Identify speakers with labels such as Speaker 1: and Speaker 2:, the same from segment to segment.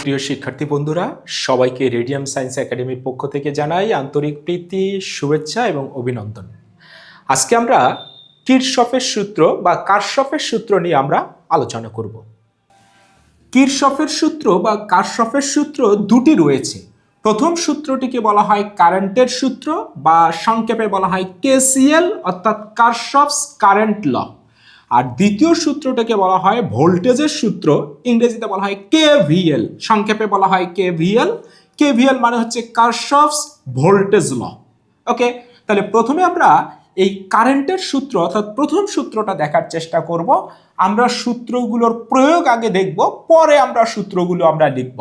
Speaker 1: প্রিয় শিক্ষার্থী বন্ধুরা, সবাইকে রেডিয়াম সায়েন্স একাডেমির পক্ষ থেকে জানাই আন্তরিক প্রীতি, শুভেচ্ছা এবং অভিনন্দন। আজকে আমরা কিরশফের সূত্র বা কারশফের সূত্র নিয়ে আমরা আলোচনা করব। কিরশফের সূত্র বা কারশফের সূত্র দুটি রয়েছে। প্রথম সূত্রটিকে বলা হয় কারেন্টের সূত্র বা সংক্ষেপে বলা হয় কেসিএল অর্থাৎ কারশফস কারেন্ট ল। আর দ্বিতীয় সূত্রটাকে বলা হয় ভোল্টেজের সূত্র, ইংরেজিতে বলা হয় কেভিএল, সংক্ষেপে বলা হয় কেভিএল। কেভিএল মানে হচ্ছে কারশফস ভোল্টেজ ল। ওকে, তাহলে প্রথমে আমরা এই কারেন্টের সূত্র অর্থাৎ প্রথম সূত্রটা দেখার চেষ্টা করব। আমরা সূত্রগুলোর প্রয়োগ আগে দেখব, পরে আমরা সূত্রগুলো আমরা লিখব।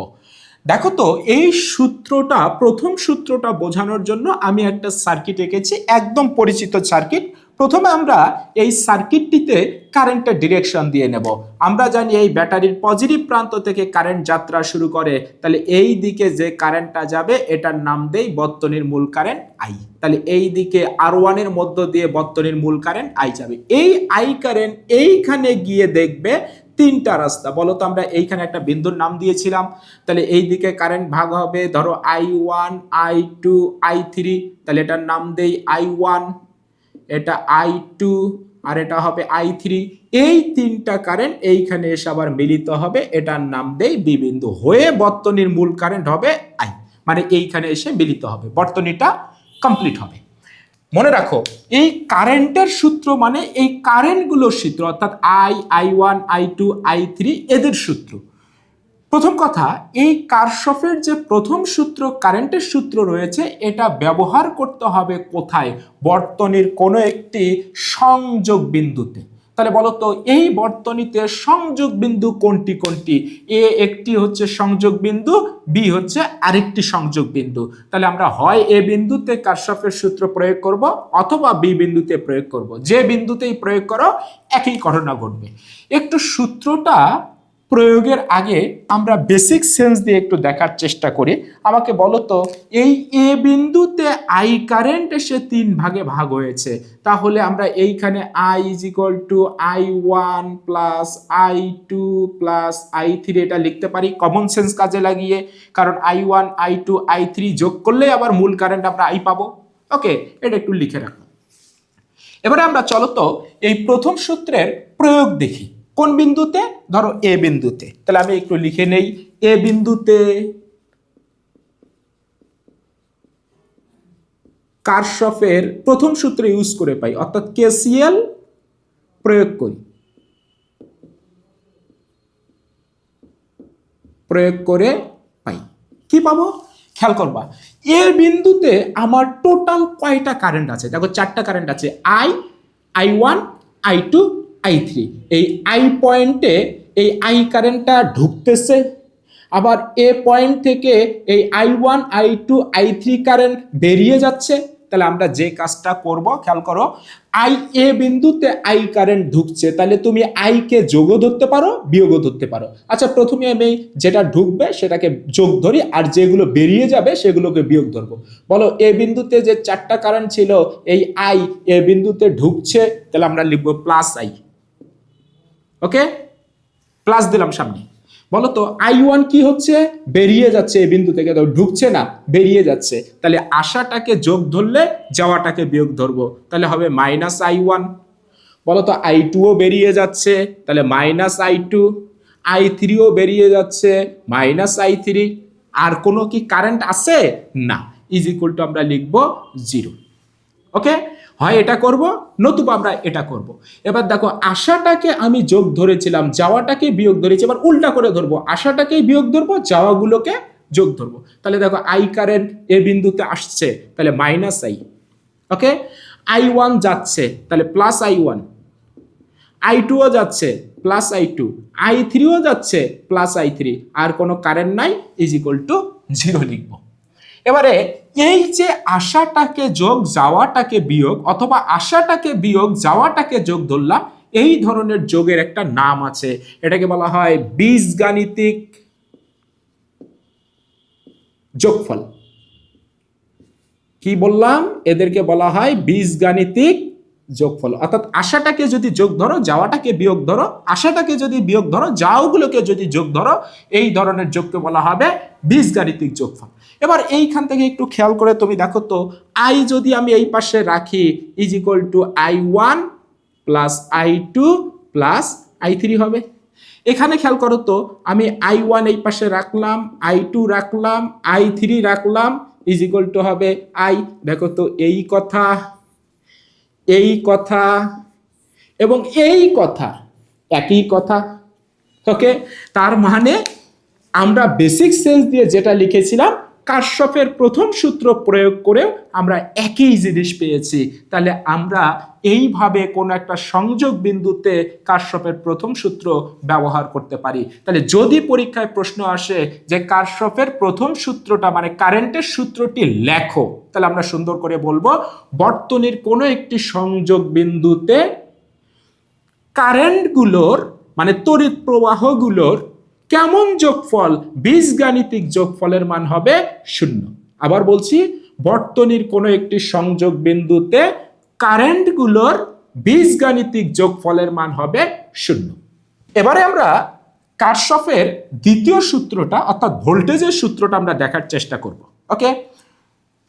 Speaker 1: দেখো তো, এই সূত্রটা প্রথম সূত্রটা বোঝানোর জন্য আমি একটা সার্কিট এঁকেছি, একদম পরিচিত সার্কিট। প্রথমে আমরা এই সার্কিটটিতে কারেন্টের ডিরেকশন দিয়ে নেব। আমরা জানি এই ব্যাটারির পজিটিভ প্রান্ত থেকে কারেন্ট যাত্রা শুরু করে, তাহলে এই দিকে যে কারেন্টটা যাবে এটার নাম দেই বর্তনীর মূল কারেন্ট আই। তাহলে এই দিকে R1 এর মধ্য দিয়ে বর্তনীর মূল কারেন্ট আই যাবে। এই আই কারেন্ট এইখানে গিয়ে দেখবে তিনটা রাস্তা। বলো তো, আমরা এইখানে একটা বিন্দুর নাম দিয়েছিলাম, তাহলে এই দিকে কারেন্ট ভাগ হবে ধরো I1, I2, I3, তাহলে এটার নাম দেই I1, এটা I2 আর এটা হবে I3। এই তিনটা কারেন্ট এইখানে এসে আবার মিলিত হবে, এটার নাম দেই বি বিন্দু, হয়ে বর্তনীর মূল কারেন্ট হবে আই, মানে এইখানে এসে মিলিত হবে, বর্তনীটা কমপ্লিট হবে। মনে রাখো, এই কারেন্টের সূত্র মানে এই কারেন্টগুলোর সূত্র, অর্থাৎ I1, I2, I3 এদের সূত্র। প্রথম কথা, এই কারশফের যে প্রথম সূত্র কারেন্টের সূত্র রয়েছে, এটা ব্যবহার করতে হবে কোথায়? বর্তনীর কোনো একটি সংযোগ বিন্দুতে। তাহলে বলো তো, এই বর্তনীতে সংযোগ বিন্দু কোনটি কোনটি? এ একটি হচ্ছে সংযোগ বিন্দু, বি হচ্ছে আরেকটি সংযোগ বিন্দু। তাহলে আমরা হয় এ বিন্দুতে কারশফের সূত্র প্রয়োগ করব অথবা বি বিন্দুতে প্রয়োগ করব। যে বিন্দুতেই প্রয়োগ করো একই ঘটনা ঘটবে। একটু সূত্রটা প্রয়োগের আগে আমরা বেসিক সেন্স দিয়ে একটু দেখার চেষ্টা করি। আমাকে বলো তো, এই এ বিন্দুতে আই কারেন্ট এসে তিন ভাগে ভাগ হয়েছে, তাহলে আমরা এইখানে I is equal to I1 plus I2 plus I3 এটা লিখতে পারি কমন সেন্স কাজে লাগিয়ে, কারণ I1, I2, I3 যোগ করলে আবার মূল কারেন্ট আমরা I পাবো। ওকে, এটা একটু লিখে রাখো। এবারে আমরা চলো তো এই প্রথম সূত্রের প্রয়োগ দেখি। কোন বিন্দুতে? ধরো এ বিন্দুতে। তাহলে আমি একটু লিখে নেই, এ বিন্দুতে কারশফের প্রথম সূত্র ইউজ করে পাই, অর্থাৎ কেসিএল প্রয়োগ করি। প্রয়োগ করে পাই কি পাবো? খেয়াল করবা, এ বিন্দুতে আমার টোটাল কয়টা কারেন্ট আছে? দেখো, চারটা কারেন্ট আছে, I1, I2, I3। এই আই পয়েন্টে এই আই কারেন্টটা ঢুকতেছে, আবার এ পয়েন্ট থেকে এই I1, I2, I3 কারেন্ট বেরিয়ে যাচ্ছে। তাহলে আমরা যে কাজটা করব, খেয়াল করো, আই এ বিন্দুতে আই কারেন্ট ঢুকছে, তাহলে তুমি আই কে যোগও ধরতে পারো, বিয়োগও ধরতে পারো। আচ্ছা, প্রথমে আমি যেটা ঢুকবে সেটাকে যোগ ধরি, আর যেগুলো বেরিয়ে যাবে সেগুলোকে বিয়োগ ধরবো। বলো, এ বিন্দুতে যে চারটা কারেন্ট ছিল, এই আই এ বিন্দুতে ঢুকছে, তাহলে আমরা লিখবো প্লাস আই। ওকে, প্লাস দিলাম সামনে। বলো তো, I1 কি হচ্ছে? বেরিয়ে যাচ্ছে এ বিন্দু থেকে, তো ঢুকছে না, বেরিয়ে যাচ্ছে। তাহলে আসাটাকে যোগ ধরলে যাওয়াটাকে বিয়োগ ধরবো, তাহলে হবে মাইনাস I1। বলো তো, I2 ও বেরিয়ে যাচ্ছে, তাহলে মাইনাস I2। I3 ও বেরিয়ে যাচ্ছে, মাইনাস I3। আর কোনো কি কারেন্ট আছে? না, ইজ ইকুয়াল টু আমরা লিখবো 0। ওকে, হয় এটা করব নতুবা আমরা এটা করব। এবার দেখো, আশাটাকে আমি যোগ ধরেছিলাম, যাওয়াটাকে বিয়োগ ধরেছি, এবার উল্টা করে ধরবো, আশাটাকেই বিয়োগ ধরবো, যাওয়াগুলোকে যোগ ধরবো। তাহলে দেখো, আই কারেন্ট এ বিন্দুতে আসছে, তাহলে মাইনাস আই। ওকে, I1 যাচ্ছে, তাহলে প্লাস I1। I2 ও যাচ্ছে, প্লাস I2। I3 ও যাচ্ছে, প্লাস I3। আর কোনো কারেন্ট নাই, ইজ ইকুয়াল টু 0 লিখবো। এবারে এই যে আশাটাকে যোগ যাওয়াটাকে বিয়োগ, অথবা আশাটাকে বিয়োগ যাওয়াটাকে যোগ ধরলাম, এই ধরনের যোগের একটা নাম আছে, এটাকে বলা হয় বীজগাণিতিক যোগফল। কি বললাম? এদেরকে বলা হয় বীজগাণিতিক যোগফল, অর্থাৎ আসাটাকে যদি যোগ ধরো যাওয়াটাকে বিয়োগ ধরো, আসাটাকে যদি বিয়োগ ধরো যাওগুলোকে যদি যোগ ধরো, এই ধরনের যোগকে বলা হবে বীজগাণিতিক যোগফল। এবার এইখান থেকে একটু খেয়াল করে তুমি দেখো তো, আই যদি আমি এই পাশে রাখি is equal to I1 plus I2 plus I3 হবে। এখানে খেয়াল করো তো, আমি I1 এই পাশে রাখলাম, I2 রাখলাম, I3 রাখলাম, ইজ ইকুয়াল টু হবে I। দেখো তো এই কথা, এই কথা এবং এই কথা একই কথা। ওকে, তার মানে আমরা বেসিক সেন্স দিয়ে যেটা লিখেছিলাম কারশফের প্রথম সূত্র প্রয়োগ করেও আমরা একই জিনিস পেয়েছি। তাহলে আমরা এইভাবে কোনো একটা সংযোগ বিন্দুতে কারশফের প্রথম সূত্র ব্যবহার করতে পারি। তাহলে যদি পরীক্ষায় প্রশ্ন আসে যে কারশফের প্রথম সূত্রটা মানে কারেন্টের সূত্রটি লেখো, তাহলে আমরা সুন্দর করে বলবো বর্তনীর কোনো একটি সংযোগ বিন্দুতে কারেন্টগুলোর মানে তড়িৎ প্রবাহগুলোর কেমন যোগফল, বীজগাণিতিক যোগফলের মান হবে 0। আবার বলছি, বর্তনীর কোনো একটি সংযোগ বিন্দুতে কারেন্টগুলোর বীজগাণিতিক যোগফলের মান হবে 0। এবারে আমরা কারশফের দ্বিতীয় সূত্রটা অর্থাৎ ভোল্টেজের সূত্রটা আমরা দেখার চেষ্টা করব। ওকে,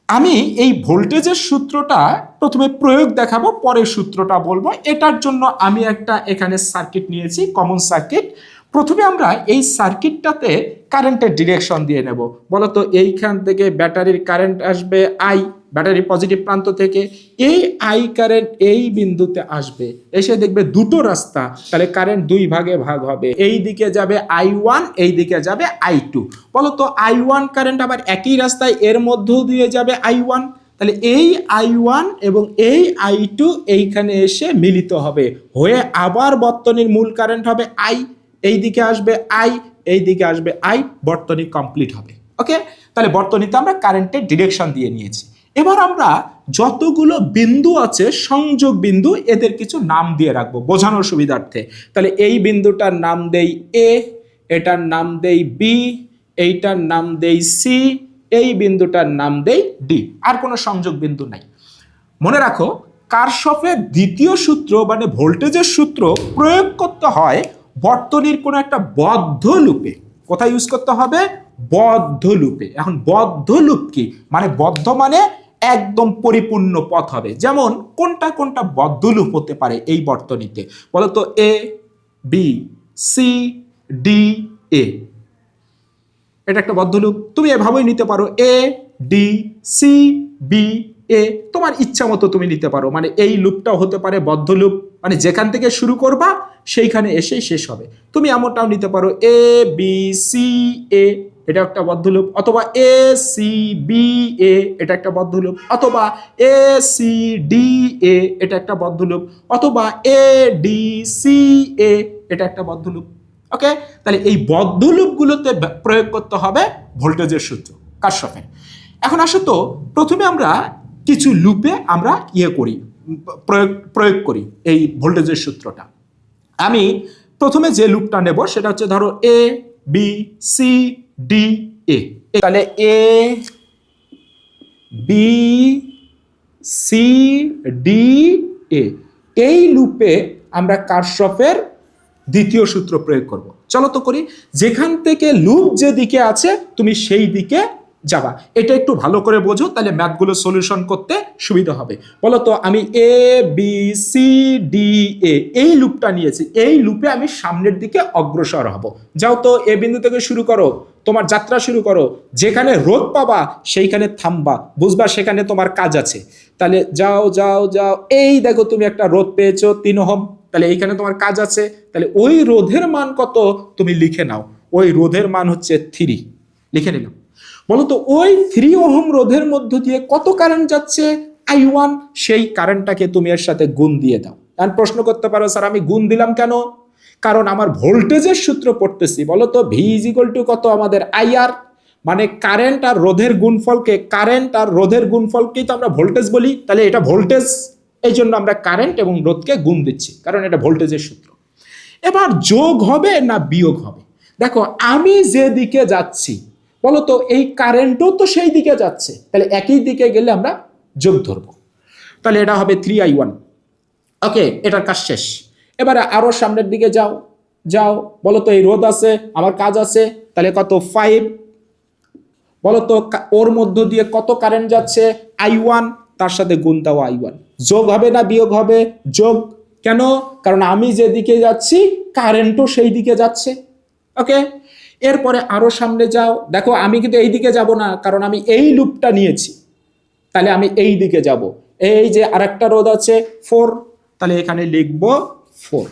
Speaker 1: আমি এই ভোল্টেজের সূত্রটা প্রথমে প্রয়োগ দেখাবো, পরে সূত্রটা বলবো। এটার জন্য আমি একটা এখানে সার্কিট নিয়েছি, কমন সার্কিট। প্রথমে আমরা এই সার্কিটটাতে কারেন্টের ডিরেকশন দিয়ে নেব। বলতো এইখান থেকে ব্যাটারির কারেন্ট আসবে আই, ব্যাটারি পজিটিভ প্রান্ত থেকে এই আই কারেন্ট এই বিন্দুতে আসবে, এসে দেখবে দুটো রাস্তা, তাহলে কারেন্ট দুই ভাগে ভাগ হবে। এই দিকে যাবে I1, এই দিকে যাবে I2। বলতো I1 কারেন্ট আবার একই রাস্তায় এর মধ্য দিয়ে যাবে I1, তাহলে এই I1 এবং এই I2 এইখানে এসে মিলিত হবে, হয়ে আবার বর্তনীর মূল কারেন্ট হবে I, এই দিকে আসবে I, এই দিকে আসবে I, বর্তনী কমপ্লিট হবে। ওকে, তাহলে বর্তনীতে আমরা কারেন্টের ডিরেকশন দিয়ে নিয়েছি। এবার আমরা যতগুলো বিন্দু আছে সংযোগ বিন্দু, এদের কিছু নাম দিয়ে রাখবো বোঝানোর সুবিধার্থে। তাহলে এই বিন্দুটার নাম দেই A, এটার নাম দেই B, এইটার নাম দেই C, এই বিন্দুটার নাম দেই D। আর কোনো সংযোগ বিন্দু নাই। মনে রাখো, কারশফের দ্বিতীয় সূত্র মানে ভোল্টেজের সূত্র প্রয়োগ করতে হয় বর্তনীর কোনো একটা বদ্ধ লুপে। কোথায় ইউজ করতে হবে? বদ্ধ লুপে। এখন বদ্ধ লুপ কি? মানে বদ্ধ মানে একদম পরিপূর্ণ পথ হবে। যেমন কোনটা কোনটা বদ্ধ লুপ হতে পারে এই বর্তনীতে বলতো? A, B, C, D, A, এটা একটা বদ্ধ লুপ। তুমি এভাবেই নিতে পারো A, D, C, B, A, তোমার ইচ্ছা মতো তুমি নিতে পারো। মানে এই লুপটাও হতে পারে বদ্ধ লুপ, মানে যেখান থেকে শুরু করবা সেইখানে এসেই শেষ হবে। তুমি এমনটাও নিতে পারো A, B, C, A, এটা একটা বদ্ধ লুপ, অথবা A, C, B, A, এটা একটা বদ্ধ লুপ, অথবা A, C, D, A, এটা একটা বদ্ধ লুপ, অথবা A, D, C, A, এটা একটা বদ্ধ লুপ। ওকে, তাহলে এই বদ্ধ লুপগুলোতে প্রয়োগ করতে হবে ভোল্টেজের সূত্র কারশফের। এখন আসো তো, প্রথমে আমরা কিছু লুপে আমরা করি, প্রয়োগ করি এই ভোল্টেজের সূত্রটা। আমি প্রথমে যে লুপটা নেব সেটা হচ্ছে ধরো A, B, C, D, A। তাহলে A, B, C, D, A, এই লুপে আমরা কারশফের দ্বিতীয় সূত্র প্রয়োগ করব। চলো তো করি। যেখান থেকে লুপ যে দিকে আছে তুমি সেই দিকে যাবা। এটা একটু ভালো করে বোঝো, তাহলে ম্যাথগুলো সলিউশন করতে সুবিধা হবে। বলো তো, আমি A, B, C, D, A এই লুপটা নিয়েছি। এই লুপে আমি সামনের দিকে অগ্রসর হব। যাও তো, এ বিন্দু থেকে শুরু করো, তোমার যাত্রা শুরু করো। যেখানে রোধ পাবা সেইখানে থামবা, বুঝবা সেখানে তোমার কাজ আছে। তাহলে যাও যাও যাও, এই দেখো তুমি একটা রোধ পেয়েছো 3 ওহম, তাহলে এইখানে তোমার কাজ আছে। তাহলে ওই রোধের মান কত তুমি লিখে নাও। ওই রোধের মান হচ্ছে 3, লিখে নিলাম। বলতো ওই 3 ওহম রোধের মধ্য দিয়ে কত কারেন্ট যাচ্ছে? I1। সেই কারেন্টটাকে তুমি এর সাথে গুণ দিয়ে দাও। এখন প্রশ্ন করতে পারো, স্যার আমি গুণ দিলাম কেন? কারণ আমার ভোল্টেজের সূত্র পড়তেছি। বলতো V = কত আমাদের IR, মানে কারেন্ট আর রোধের গুণফলকে, কারেন্ট আর রোধের গুণফলকেই তো আমরা ভোল্টেজ বলি। তাহলে এটা ভোল্টেজ, এই জন্য আমরা কারেন্ট এবং রোধকে গুণ দিচ্ছি, কারণ এটা ভোল্টেজের সূত্র। এবার যোগ হবে না বিয়োগ হবে? দেখো, আমি যে দিকে যাচ্ছি বলতো এই কারেন্টও তো সেই দিকে যাচ্ছে, তাহলে একই দিকে গেলে আমরা যোগ ধরবো। তাহলে এটা হবে 3I1। ওকে, এটার কাজ শেষ। এবারে আরো সামনের দিকে যাও, যাও, বলো তো এই রোধ আছে, আমার কাজ আছে, তাহলে কত 5, বলো তো ওর মধ্য দিয়ে কত কারেন্ট যাচ্ছে I1, তার সাথে গুণ দাও I1, যোগ হবে না বিয়োগ হবে? যোগ। কেন? কারণ আমি যেদিকে যাচ্ছি কারেন্টও সেই দিকে যাচ্ছে। ওকে, এরপরে আরো সামনে যাও, দেখো আমি কিন্তু এই দিকে যাব না, কারণ আমি এই লুপটা নিয়েছি, তাহলে আমি এই দিকে যাব। এই যে আরেকটা রোধ আছে 4, তাহলে এখানে লিখব 4।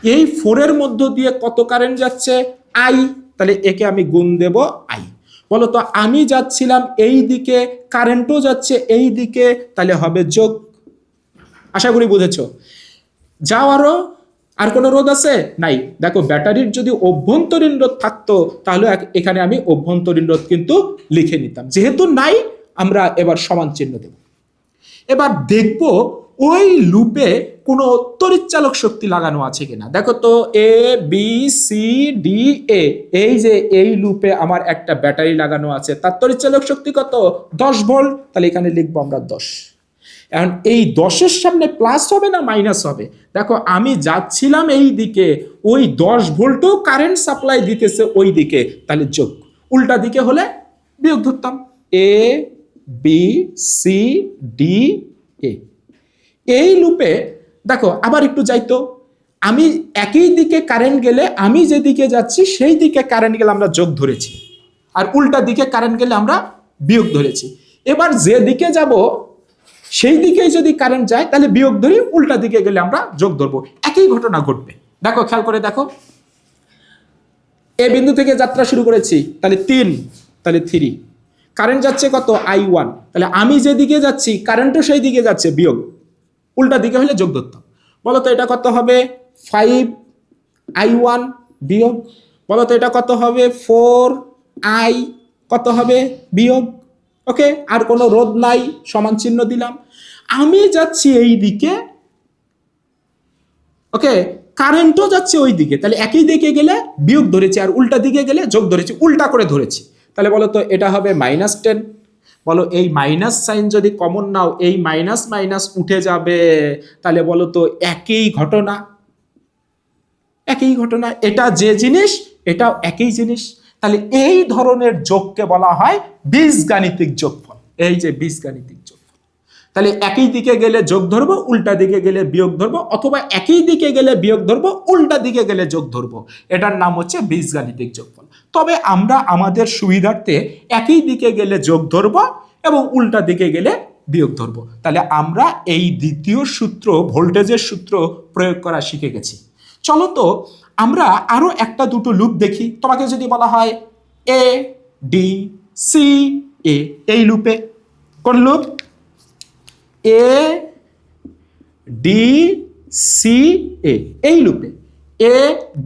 Speaker 1: এই 4 এর মধ্য দিয়ে কত কারেন্ট যাচ্ছে I, তাহলে একে আমি গুণ দেব I। বলো তো আমি যাচ্ছিলাম এই দিকে, কারেন্টও যাচ্ছে এই দিকে, তাহলে হবে যোগ। আশা করি বুঝেছো। যাও আরো, আর কোনো রোধ আছে? নাই। দেখো ব্যাটারির যদি অভ্যন্তরীণ রোধ থাকতো তাহলে এখানে আমি অভ্যন্তরীণ রোধ কিন্তু লিখে নিতাম, যেহেতু নাই আমরা এবার সমান চিহ্ন দেব। এবার দেখব ওই লুপে কোনো তড়িৎচালক শক্তি লাগানো আছে কিনা। দেখো তো A B C D A, এই যে এই লুপে আমার একটা ব্যাটারি লাগানো আছে, তার তড়িৎচালক শক্তি কত? 10 ভোল্ট, তাহলে এখানে লিখবো আমরা 10। এখন এই 10-এর সামনে প্লাস হবে না মাইনাস হবে? দেখো আমি যাচ্ছিলাম এই দিকে, ওই 10 ভোল্টও কারেন্ট সাপ্লাই দিতেছে ওই দিকে, তাহলে যোগ। উল্টা দিকে হলে বিয়োগ ধরতাম। A B C D A, এই লুপে দেখো আবার একটু যাইতো, আমি একই দিকে কারেন্ট গেলে আমি যেদিকে যাচ্ছি সেই দিকে কারেন্ট গেলে আমরা যোগ ধরেছি, আর উল্টা দিকে কারেন্ট গেলে আমরা বিয়োগ ধরেছি। এবার যে দিকে যাব সেই দিকেই যদি কারেন্ট যায় তাহলে বিয়োগ ধরি, উল্টা দিকে গেলে আমরা যোগ ধরবো, একই ঘটনা ঘটবে। দেখো খেয়াল করে দেখো, এ বিন্দু থেকে যাত্রা শুরু করেছি, তাহলে 3, তাহলে 3, কারেন্ট যাচ্ছে কত I1, তাহলে আমি যেদিকে যাচ্ছি কারেন্টও সেই দিকে যাচ্ছে, বিয়োগ, উল্টা দিকে হলে যোগ ধরতাম। বলো তো এটা কত হবে 5I1 বিয়োগ, বলো তো এটা কত হবে 4I, কত হবে বিয়োগ। ওকে, আর কোনো রোধ নাই, সমান চিহ্ন দিলাম। আমি যাচ্ছি এই দিকে, ওকে, কারেন্টও যাচ্ছে ওই দিকে, তাহলে একই দিকে গেলে বিয়োগ ধরেছি, আর উল্টা দিকে গেলে যোগ ধরেছি, উল্টা করে ধরেছি। তাহলে বলো তো এটা হবে -10। বলো এই মাইনাস সাইন যদি কমন নাও, এই মাইনাস মাইনাস উঠে যাবে, তাহলে বলো তো একই ঘটনা, একই ঘটনা, এটা যে জিনিস এটাও একই জিনিস। তাহলে এই ধরনের যোগকে বলা হয় বীজগাণিতিক যোগফল। এই যে বীজগাণিতিক যোগফল, তাহলে একই দিকে গেলে যোগ ধরবো, উল্টা দিকে গেলে বিয়োগ ধরবো, অথবা একই দিকে গেলে বিয়োগ ধরবো, উল্টা দিকে গেলে যোগ ধরবো, এটার নাম হচ্ছে বীজগাণিতিক যোগফল। তবে আমরা আমাদের সুবিধার্থে একই দিকে গেলে যোগ ধরবো এবং উল্টা দিকে গেলে বিয়োগ ধরবো। তাহলে আমরা এই দ্বিতীয় সূত্র, ভোল্টেজের সূত্র প্রয়োগ করা শিখে গেছি। চলো তো আমরা আরো একটা দুটো লুপ দেখি। তোমাকে যদি বলা হয় এ ডি সি এ, এই লুপে, কোন লুপ? এ ডি সি এ, এই লুপে এ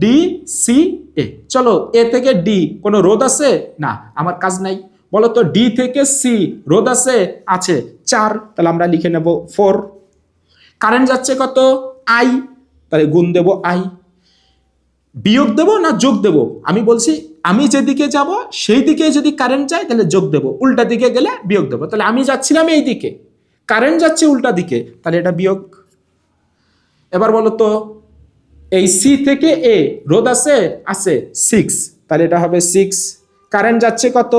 Speaker 1: ডি সি এ। চলো এ থেকে ডি কোনো রোধ আছে? না, আমার কাজ নাই। বলো তো ডি থেকে সি রোধ আছে? আছে 4, তাহলে আমরা লিখে নেব 4। কারেন্ট যাচ্ছে কত I, তাহলে গুণ দেব I। বিয়োগ দেব না যোগ দেব? আমি বলছি আমি যেদিকে যাব সেই দিকে যদি কারেন্ট যায় তাহলে যোগ দেব, উল্টা দিকে গেলে বিয়োগ দেব। তাহলে আমি যাচ্ছিলাম এই দিকে, কারেন্ট যাচ্ছে উল্টা দিকে, তাহলে এটা বিয়োগ। এবার বলো তো এই সি থেকে এ রোধ আছে? আছে 6, তাহলে এটা হবে 6। কারেন্ট যাচ্ছে কত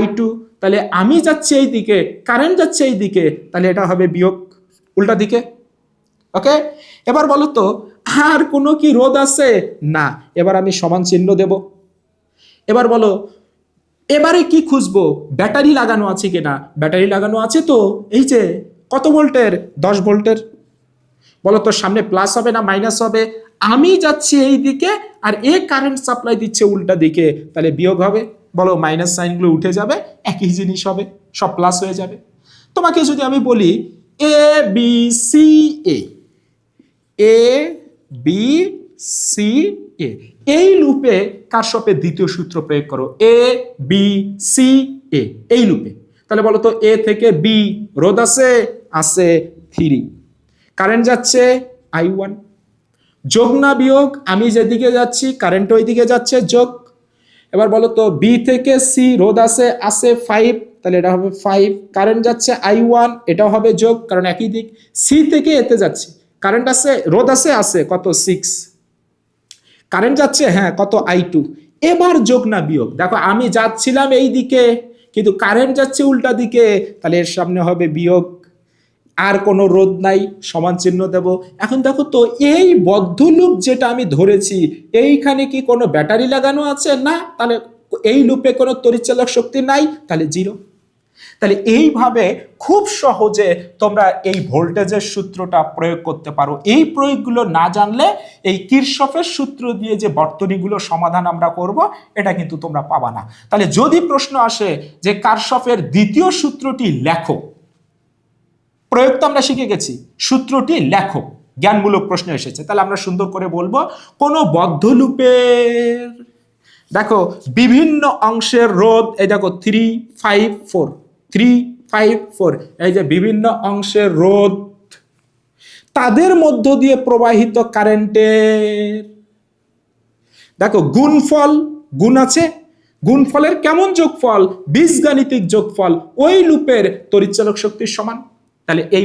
Speaker 1: I2, তাহলে আমি যাচ্ছি এই দিকে, কারেন্ট যাচ্ছে এই দিকে, তাহলে এটা হবে বিয়োগ, উল্টা দিকে। ওকে, এবার বলো তো আর কোনো কি রোধ আছে? না, এবার আমি সমান চিহ্ন দেব। এবার বলো এবারে কি খুঁজবো? ব্যাটারি লাগানো আছে কিনা। ব্যাটারি লাগানো আছে তো, এই যে কত ভোল্টের? 10 ভোল্টের। বলো তো সামনে প্লাস হবে না মাইনাস হবে? আমি যাচ্ছি এই দিকে আর এ কারেন্ট সাপ্লাই দিচ্ছে উল্টা দিকে, তাহলে বিয়োগ হবে। বলো মাইনাস সাইনগুলো উঠে যাবে, একই জিনিস হবে, সব প্লাস হয়ে যাবে। তোমাকে যদি আমি বলি A B C A, A B C এ, এই লুপে কারশফের দ্বিতীয় সূত্র প্রয়োগ করো, এ বি সি এ, এই লুপে। তাহলে বলো তো এ থেকে বি রোধ আছে? আছে 3, কারেন্ট যাচ্ছে I1, যোগ না বিয়োগ? আমি যেদিকে যাচ্ছি কারেন্ট ওই দিকে যাচ্ছে, যোগ। এবার বলো তো বি থেকে সি রোধ আছে? আছে 5, তাহলে এটা হবে 5, কারেন্ট যাচ্ছে I1, এটাও হবে যোগ কারণ একই দিক। সি থেকে এতে যাচ্ছে, কারেন্ট আছে, রোধ আছে, আছে কত 6, কারেন্ট যাচ্ছে হ্যাঁ কত I2। এবার যোগ না বিয়োগ, দেখো আমি যাচ্ছিলাম এই দিকে কিন্তু কারেন্ট যাচ্ছে উল্টা দিকে, তাহলে এর সামনে হবে বিয়োগ, আর কোনো রোধ নাই, সমান চিহ্ন দেব। এখন দেখো তো এই বদ্ধ লুপ যেটা আমি ধরেছি এইখানে কি কোনো ব্যাটারি লাগানো আছে? না, তাহলে এই লুপে কোনো তড়িৎচালক শক্তি নাই, তাহলে জিরো। তাহলে এইভাবে খুব সহজে তোমরা এই ভোল্টেজের সূত্রটা প্রয়োগ করতে পারো। এই প্রয়োগগুলো না জানলে এই কিরশফের সূত্র দিয়ে যে বর্তনীগুলো সমাধান আমরা করব এটা কিন্তু তোমরা পাবা না। তাহলে যদি প্রশ্ন আসে যে কারশফের দ্বিতীয় সূত্রটি লেখো, প্রয়োগ তো আমরা শিখে গেছি, সূত্রটি লেখো, জ্ঞানমূলক প্রশ্ন এসেছে, তাহলে আমরা সুন্দর করে বলবো কোনো বদ্ধ লুপের দেখো বিভিন্ন অংশের রোধ, এই দেখো 3, 5, 4, 3, 5, 4, এই যে বিভিন্ন অংশের রোধ, তাদের মধ্য দিয়ে প্রবাহিত কারেন্টের দেখো গুণফল, গুণ আছে, গুণফলের কেমন যোগফল? বীজগাণিতিক যোগফল ওই লুপের তড়িৎচালক শক্তির সমান। তাহলে এই